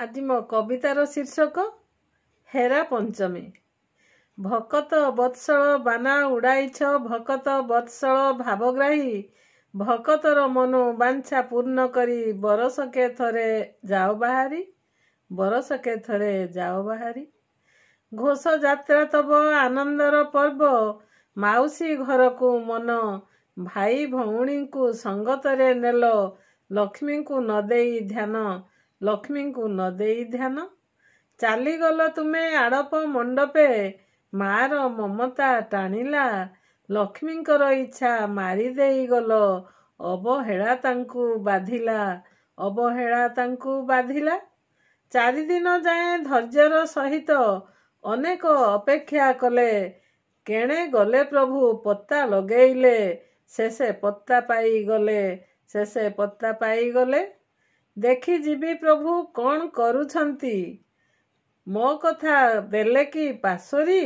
ଆଜି ମୋ କବିତାର ଶୀର୍ଷକ ହେରା ପଞ୍ଚମୀ। ଭକତ ବତ୍ସଳ ବାନା ଉଡ଼ାଇଛ, ଭକତ ବତ୍ସଳ ଭାବଗ୍ରାହୀ, ଭକତର ମନୋ ବାଞ୍ଛା ପୂର୍ଣ୍ଣ କରି ବରଷକେ ଥରେ ଯାଅ ବାହାରି, ବରଷକେ ଥରେ ଯାଅ ବାହାରି। ଘୋଷ ଯାତ୍ରା ତବ ଆନନ୍ଦର ପର୍ବ, ମାଉସୀ ଘରକୁ ମନ, ଭାଇ ଭଉଣୀଙ୍କୁ ସଙ୍ଗତରେ ନେଲ, ଲକ୍ଷ୍ମୀଙ୍କୁ ନ ଦେଇ ଧ୍ୟାନ, ଲକ୍ଷ୍ମୀଙ୍କୁ ନ ଦେଇ ଧ୍ୟାନ। ଚାଲିଗଲ ତୁମେ ଆଡ଼ପ ମଣ୍ଡପେ, ମାର ମମତା ଟାଣିଲା, ଲକ୍ଷ୍ମୀଙ୍କର ଇଚ୍ଛା ମାରି ଦେଇଗଲ, ଅବହେଳା ତାଙ୍କୁ ବାଧିଲା, ଅବହେଳା ତାଙ୍କୁ ବାଧିଲା। 4 ଦିନ ଯାଏଁ ଧୈର୍ଯ୍ୟର ସହିତ ଅନେକ ଅପେକ୍ଷା କଲେ, କେଣେ ଗଲେ ପ୍ରଭୁ ପତ୍ତା ଲଗେଇଲେ, ଶେଷେ ପତ୍ତା ପାଇଗଲେ, ଶେଷେ ପତ୍ତା ପାଇଗଲେ। ଦେଖି ଯିବି ପ୍ରଭୁ କ'ଣ କରୁଛନ୍ତି, ମୋ କଥା ଦେଲେ କି ପାଶୋରି,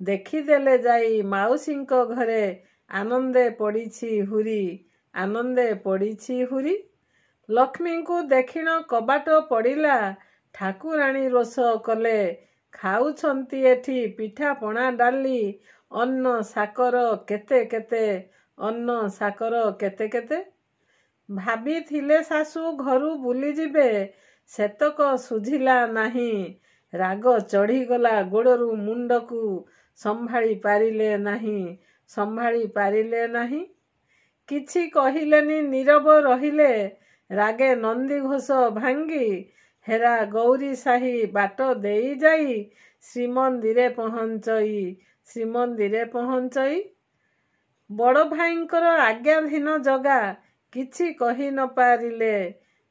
ଦେଖିଦେଲେ ଯାଇ ମାଉସୀଙ୍କ ଘରେ, ଆନନ୍ଦେ ପଡ଼ିଛି ହୁରି, ଆନନ୍ଦେ ପଡ଼ିଛି ହୁରି। ଲକ୍ଷ୍ମୀଙ୍କୁ ଦେଖିଣ କବାଟ ପଡ଼ିଲା, ଠାକୁରାଣୀ ରୋଷ କଲେ, ଖାଉଛନ୍ତି ଏଠି ପିଠା ପଣା ଡାଲି, ଅନ୍ନ ସାକର କେତେ କେତେ, ଅନ୍ନ ସାକର କେତେ କେତେ। ଭାବିଥିଲେ ଶାଶୁ ଘରୁ ବୁଲିଯିବେ, ସେତକ ସୁଝିଲା ନାହିଁ, ରାଗ ଚଢ଼ିଗଲା ଗୋଡ଼ରୁ ମୁଣ୍ଡକୁ, ସମ୍ଭାଳି ପାରିଲେ ନାହିଁ, ସମ୍ଭାଳି ପାରିଲେ ନାହିଁ। କିଛି କହିଲେନି ନୀରବ ରହିଲେ, ରାଗେ ନନ୍ଦିଘୋଷ ଭାଙ୍ଗି, ହେରା ଗୌରୀ ସାହି ବାଟ ଦେଇ ଯାଇ, ଶ୍ରୀମନ୍ଦିରେ ପହଞ୍ଚଇ, ଶ୍ରୀମନ୍ଦିରେ ପହଞ୍ଚଇ। ବଡ଼ ଭାଇଙ୍କର ଆଜ୍ଞାଧୀନ ଜଗା, କିଛି କହି ନ ପାରିଲେ,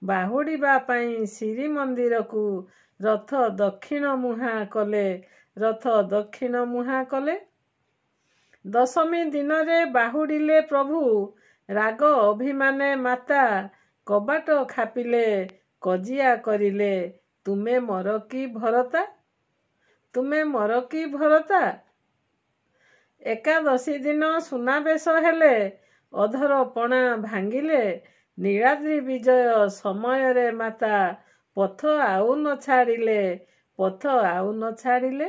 ବାହୁଡ଼ିବା ପାଇଁ ଶ୍ରୀମନ୍ଦିରକୁ, ରଥ ଦକ୍ଷିଣ ମୁହାଁ କଲେ, ରଥ ଦକ୍ଷିଣ ମୁହାଁ କଲେ। ଦଶମୀ ଦିନରେ ବାହୁଡ଼ିଲେ ପ୍ରଭୁ, ରାଗ ଅଭିମାନେ ମାତା, କବାଟ ଖାପିଲେ, କଜିଆ କରିଲେ, ତୁମେ ମୋର କି ଭରତା, ତୁମେ ମୋର କି ଭରତା। ଏକାଦଶୀ ଦିନ ସୁନାବେଶ ହେଲେ, ଅଧର ପଣା ଭାଙ୍ଗିଲେ, ନୀଳାଦ୍ରି ବିଜୟ ସମୟରେ ମାତା, ପଥ ଆଉ ନ ଛାଡ଼ିଲେ, ପଥ ଆଉ ନ ଛାଡ଼ିଲେ।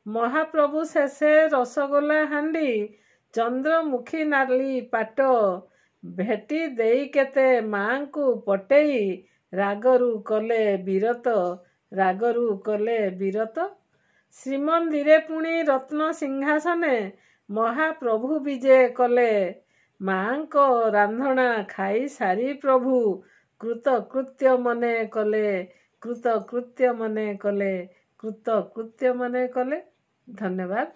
ମହାପ୍ରଭୁ ଶେଷେ ରସଗୋଲା ହାଣ୍ଡି, ଚନ୍ଦ୍ରମୁଖୀ ନାଲି ପାଟ, ଭେଟି ଦେଇ କେତେ ମାଙ୍କୁ ପଟେଇ, ରାଗରୁ କଲେ ବିରତ, ରାଗରୁ କଲେ ବିରତ। ଶ୍ରୀମନ୍ଦିରେ ପୁଣି ରତ୍ନ ସିଂହାସନେ, ମହାପ୍ରଭୁ ବିଜେ କଲେ, ମାଙ୍କ ରାନ୍ଧଣା ଖାଇ ସାରି ପ୍ରଭୁ, କୃତକୃତ୍ୟ ମନେ କଲେ, କୃତକୃତ୍ୟ ମନେ କଲେ, କୃତକୃତ୍ୟ ମନେ କଲେ। ଧନ୍ୟବାଦ।